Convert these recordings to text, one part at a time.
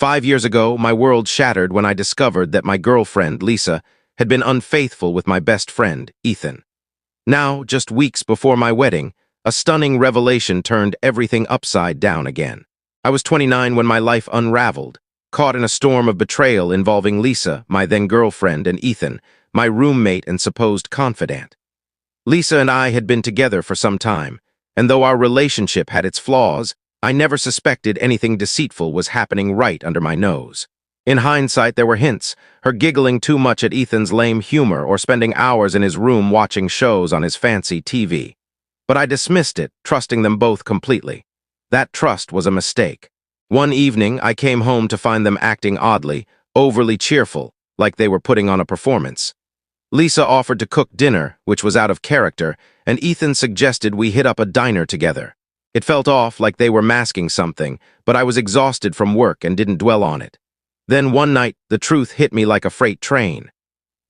5 years ago, my world shattered when I discovered that my girlfriend, Lisa, had been unfaithful with my best friend, Ethan. Now, just weeks before my wedding, a stunning revelation turned everything upside down again. I was 29 when my life unraveled, caught in a storm of betrayal involving Lisa, my then-girlfriend, and Ethan, my roommate and supposed confidant. Lisa and I had been together for some time, and though our relationship had its flaws, I never suspected anything deceitful was happening right under my nose. In hindsight, there were hints, her giggling too much at Ethan's lame humor or spending hours in his room watching shows on his fancy TV. But I dismissed it, trusting them both completely. That trust was a mistake. One evening, I came home to find them acting oddly, overly cheerful, like they were putting on a performance. Lisa offered to cook dinner, which was out of character, and Ethan suggested we hit up a diner together. It felt off, like they were masking something, but I was exhausted from work and didn't dwell on it. Then one night, the truth hit me like a freight train.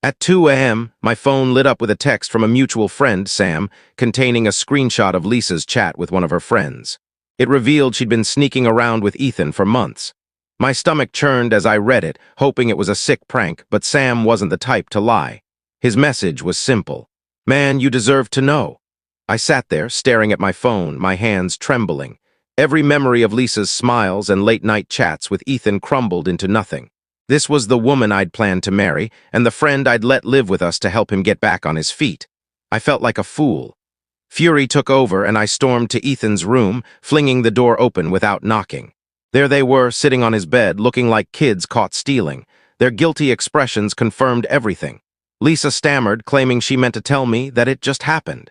At 2 a.m., my phone lit up with a text from a mutual friend, Sam, containing a screenshot of Lisa's chat with one of her friends. It revealed she'd been sneaking around with Ethan for months. My stomach churned as I read it, hoping it was a sick prank, but Sam wasn't the type to lie. His message was simple. "Man, you deserve to know." I sat there, staring at my phone, my hands trembling. Every memory of Lisa's smiles and late-night chats with Ethan crumbled into nothing. This was the woman I'd planned to marry, and the friend I'd let live with us to help him get back on his feet. I felt like a fool. Fury took over, and I stormed to Ethan's room, flinging the door open without knocking. There they were, sitting on his bed, looking like kids caught stealing. Their guilty expressions confirmed everything. Lisa stammered, claiming she meant to tell me that it just happened.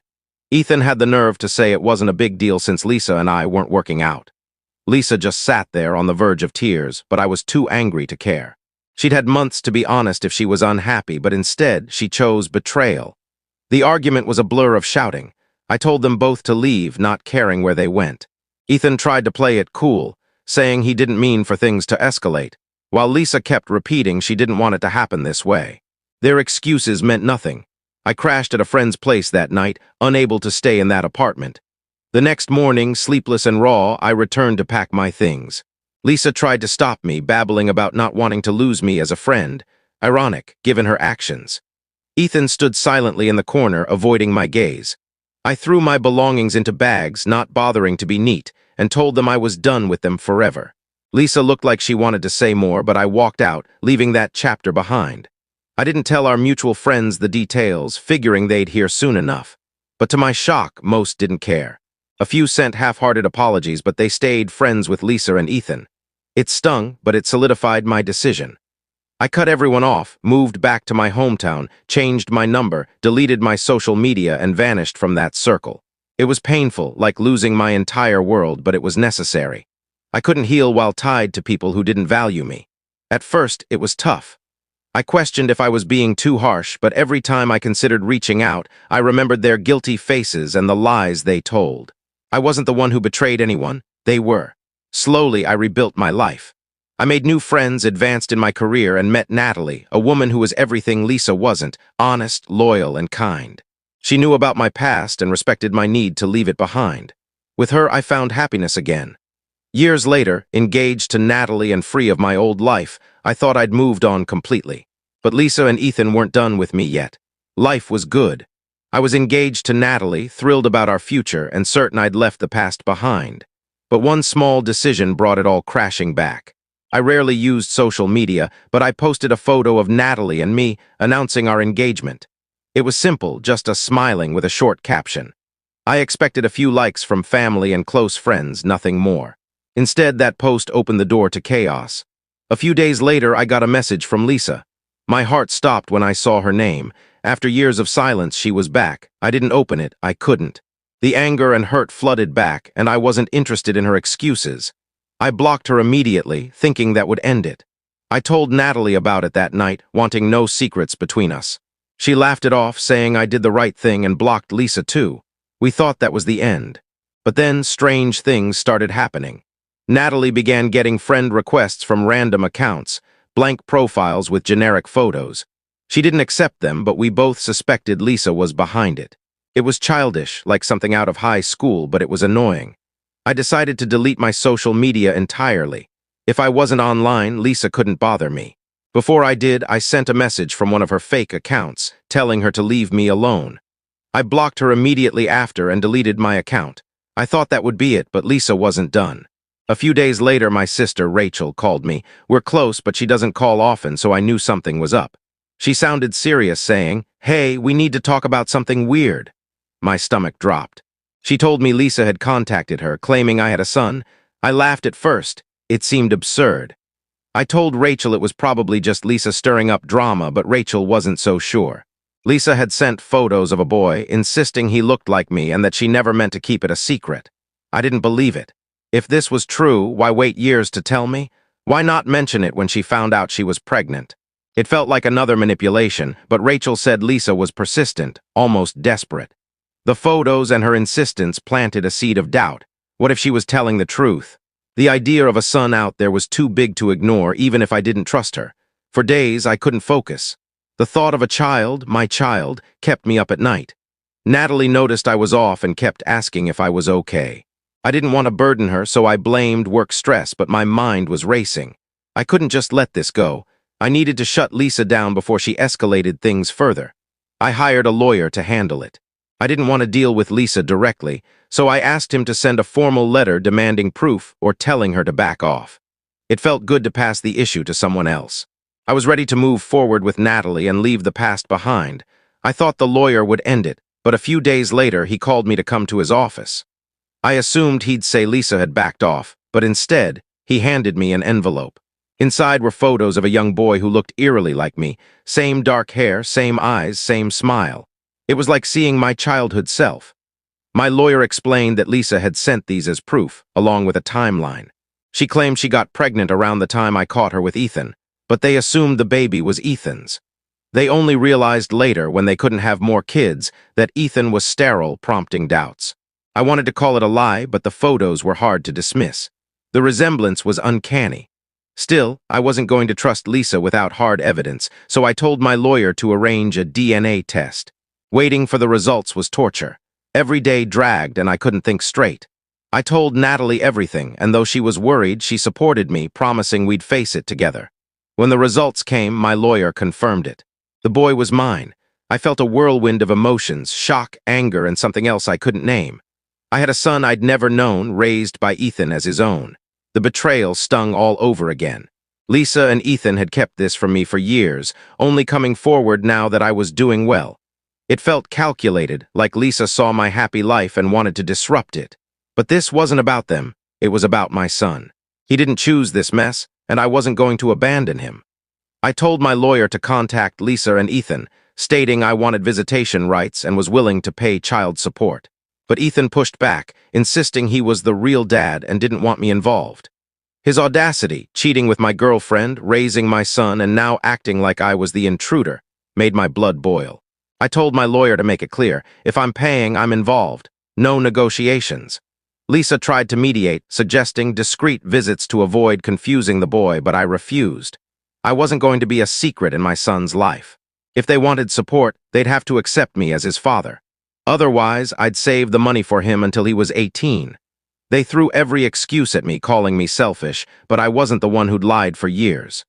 Ethan had the nerve to say it wasn't a big deal since Lisa and I weren't working out. Lisa just sat there on the verge of tears, but I was too angry to care. She'd had months to be honest if she was unhappy, but instead she chose betrayal. The argument was a blur of shouting. I told them both to leave, not caring where they went. Ethan tried to play it cool, saying he didn't mean for things to escalate, while Lisa kept repeating she didn't want it to happen this way. Their excuses meant nothing. I crashed at a friend's place that night, unable to stay in that apartment. The next morning, sleepless and raw, I returned to pack my things. Lisa tried to stop me, babbling about not wanting to lose me as a friend. Ironic, given her actions. Ethan stood silently in the corner, avoiding my gaze. I threw my belongings into bags, not bothering to be neat, and told them I was done with them forever. Lisa looked like she wanted to say more, but I walked out, leaving that chapter behind. I didn't tell our mutual friends the details, figuring they'd hear soon enough. But to my shock, most didn't care. A few sent half-hearted apologies, but they stayed friends with Lisa and Ethan. It stung, but it solidified my decision. I cut everyone off, moved back to my hometown, changed my number, deleted my social media, and vanished from that circle. It was painful, like losing my entire world, but it was necessary. I couldn't heal while tied to people who didn't value me. At first, it was tough. I questioned if I was being too harsh, but every time I considered reaching out, I remembered their guilty faces and the lies they told. I wasn't the one who betrayed anyone. They were. Slowly, I rebuilt my life. I made new friends, advanced in my career, and met Natalie, a woman who was everything Lisa wasn't, honest, loyal, and kind. She knew about my past and respected my need to leave it behind. With her, I found happiness again. Years later, engaged to Natalie and free of my old life, I thought I'd moved on completely. But Lisa and Ethan weren't done with me yet. Life was good. I was engaged to Natalie, thrilled about our future, and certain I'd left the past behind. But one small decision brought it all crashing back. I rarely used social media, but I posted a photo of Natalie and me announcing our engagement. It was simple, just us smiling with a short caption. I expected a few likes from family and close friends, nothing more. Instead, that post opened the door to chaos. A few days later, I got a message from Lisa. My heart stopped when I saw her name. After years of silence, she was back. I didn't open it. I couldn't. The anger and hurt flooded back, and I wasn't interested in her excuses. I blocked her immediately, thinking that would end it. I told Natalie about it that night, wanting no secrets between us. She laughed it off, saying I did the right thing, and blocked Lisa too. We thought that was the end. But then strange things started happening. Natalie began getting friend requests from random accounts, blank profiles with generic photos. She didn't accept them, but we both suspected Lisa was behind it. It was childish, like something out of high school, but it was annoying. I decided to delete my social media entirely. If I wasn't online, Lisa couldn't bother me. Before I did, I sent a message from one of her fake accounts, telling her to leave me alone. I blocked her immediately after and deleted my account. I thought that would be it, but Lisa wasn't done. A few days later, my sister, Rachel, called me. We're close, but she doesn't call often, so I knew something was up. She sounded serious, saying, "Hey, we need to talk about something weird." My stomach dropped. She told me Lisa had contacted her, claiming I had a son. I laughed at first. It seemed absurd. I told Rachel it was probably just Lisa stirring up drama, but Rachel wasn't so sure. Lisa had sent photos of a boy, insisting he looked like me and that she never meant to keep it a secret. I didn't believe it. If this was true, why wait years to tell me? Why not mention it when she found out she was pregnant? It felt like another manipulation, but Rachel said Lisa was persistent, almost desperate. The photos and her insistence planted a seed of doubt. What if she was telling the truth? The idea of a son out there was too big to ignore, even if I didn't trust her. For days, I couldn't focus. The thought of a child, my child, kept me up at night. Natalie noticed I was off and kept asking if I was okay. I didn't want to burden her, so I blamed work stress, but my mind was racing. I couldn't just let this go. I needed to shut Lisa down before she escalated things further. I hired a lawyer to handle it. I didn't want to deal with Lisa directly, so I asked him to send a formal letter demanding proof or telling her to back off. It felt good to pass the issue to someone else. I was ready to move forward with Natalie and leave the past behind. I thought the lawyer would end it, but a few days later he called me to come to his office. I assumed he'd say Lisa had backed off, but instead, he handed me an envelope. Inside were photos of a young boy who looked eerily like me, same dark hair, same eyes, same smile. It was like seeing my childhood self. My lawyer explained that Lisa had sent these as proof, along with a timeline. She claimed she got pregnant around the time I caught her with Ethan, but they assumed the baby was Ethan's. They only realized later, when they couldn't have more kids, that Ethan was sterile, prompting doubts. I wanted to call it a lie, but the photos were hard to dismiss. The resemblance was uncanny. Still, I wasn't going to trust Lisa without hard evidence, so I told my lawyer to arrange a DNA test. Waiting for the results was torture. Every day dragged and I couldn't think straight. I told Natalie everything, and though she was worried, she supported me, promising we'd face it together. When the results came, my lawyer confirmed it. The boy was mine. I felt a whirlwind of emotions, shock, anger, and something else I couldn't name. I had a son I'd never known, raised by Ethan as his own. The betrayal stung all over again. Lisa and Ethan had kept this from me for years, only coming forward now that I was doing well. It felt calculated, like Lisa saw my happy life and wanted to disrupt it. But this wasn't about them. It was about my son. He didn't choose this mess, and I wasn't going to abandon him. I told my lawyer to contact Lisa and Ethan, stating I wanted visitation rights and was willing to pay child support. But Ethan pushed back, insisting he was the real dad and didn't want me involved. His audacity, cheating with my girlfriend, raising my son, and now acting like I was the intruder, made my blood boil. I told my lawyer to make it clear, if I'm paying, I'm involved. No negotiations. Lisa tried to mediate, suggesting discreet visits to avoid confusing the boy, but I refused. I wasn't going to be a secret in my son's life. If they wanted support, they'd have to accept me as his father. Otherwise, I'd save the money for him until he was 18. They threw every excuse at me, calling me selfish, but I wasn't the one who'd lied for years.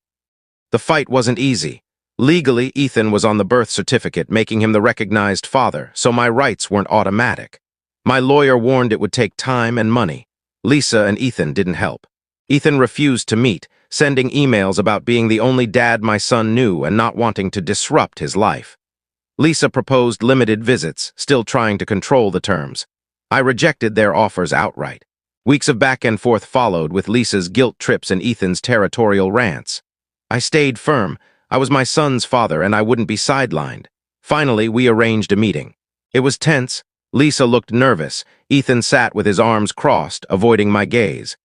The fight wasn't easy. Legally, Ethan was on the birth certificate, making him the recognized father, so my rights weren't automatic. My lawyer warned it would take time and money. Lisa and Ethan didn't help. Ethan refused to meet, sending emails about being the only dad my son knew and not wanting to disrupt his life. Lisa proposed limited visits, still trying to control the terms. I rejected their offers outright. Weeks of back and forth followed, with Lisa's guilt trips and Ethan's territorial rants. I stayed firm. I was my son's father, and I wouldn't be sidelined. Finally, we arranged a meeting. It was tense. Lisa looked nervous. Ethan sat with his arms crossed, avoiding my gaze.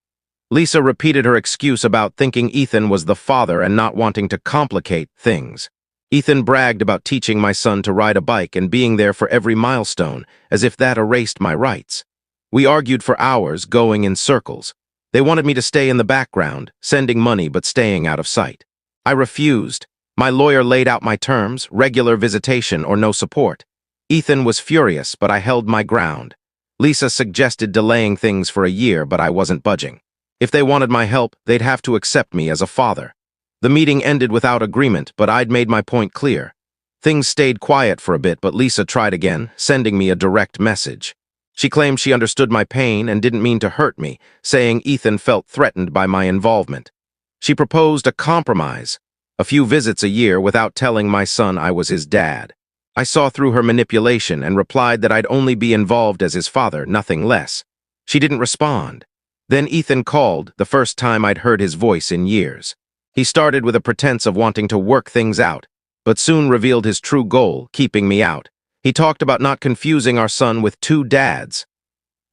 Lisa repeated her excuse about thinking Ethan was the father and not wanting to complicate things. Ethan bragged about teaching my son to ride a bike and being there for every milestone, as if that erased my rights. We argued for hours, going in circles. They wanted me to stay in the background, sending money but staying out of sight. I refused. My lawyer laid out my terms, regular visitation or no support. Ethan was furious, but I held my ground. Lisa suggested delaying things for a year, but I wasn't budging. If they wanted my help, they'd have to accept me as a father. The meeting ended without agreement, but I'd made my point clear. Things stayed quiet for a bit, but Lisa tried again, sending me a direct message. She claimed she understood my pain and didn't mean to hurt me, saying Ethan felt threatened by my involvement. She proposed a compromise, a few visits a year without telling my son I was his dad. I saw through her manipulation and replied that I'd only be involved as his father, nothing less. She didn't respond. Then Ethan called, the first time I'd heard his voice in years. He started with a pretense of wanting to work things out, but soon revealed his true goal, keeping me out. He talked about not confusing our son with two dads.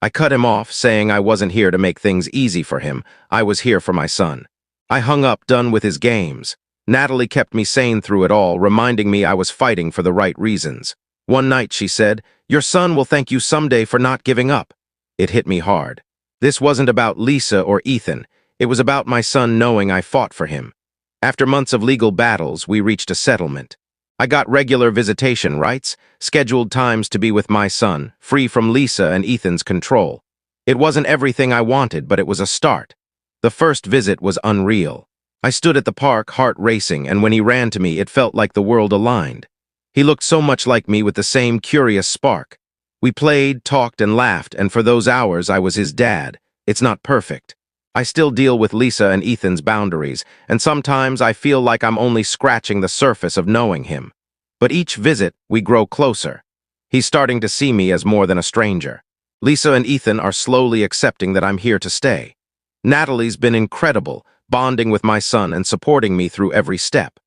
I cut him off, saying I wasn't here to make things easy for him. I was here for my son. I hung up, done with his games. Natalie kept me sane through it all, reminding me I was fighting for the right reasons. One night she said, "Your son will thank you someday for not giving up." It hit me hard. This wasn't about Lisa or Ethan. It was about my son knowing I fought for him. After months of legal battles, we reached a settlement. I got regular visitation rights, scheduled times to be with my son, free from Lisa and Ethan's control. It wasn't everything I wanted, but it was a start. The first visit was unreal. I stood at the park, heart racing, and when he ran to me, it felt like the world aligned. He looked so much like me with the same curious spark. We played, talked, and laughed, and for those hours I was his dad. It's not perfect. I still deal with Lisa and Ethan's boundaries, and sometimes I feel like I'm only scratching the surface of knowing him. But each visit, we grow closer. He's starting to see me as more than a stranger. Lisa and Ethan are slowly accepting that I'm here to stay. Natalie's been incredible, bonding with my son and supporting me through every step.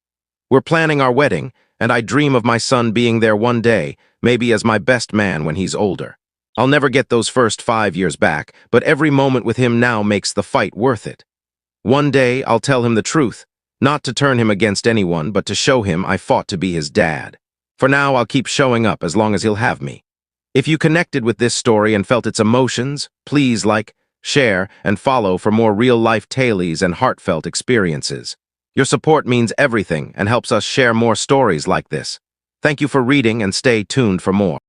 We're planning our wedding, and I dream of my son being there one day, maybe as my best man when he's older. I'll never get those first 5 years back, but every moment with him now makes the fight worth it. One day, I'll tell him the truth, not to turn him against anyone, but to show him I fought to be his dad. For now, I'll keep showing up as long as he'll have me. If you connected with this story and felt its emotions, please like, share, and follow for more real-life tales and heartfelt experiences. Your support means everything and helps us share more stories like this. Thank you for reading and stay tuned for more.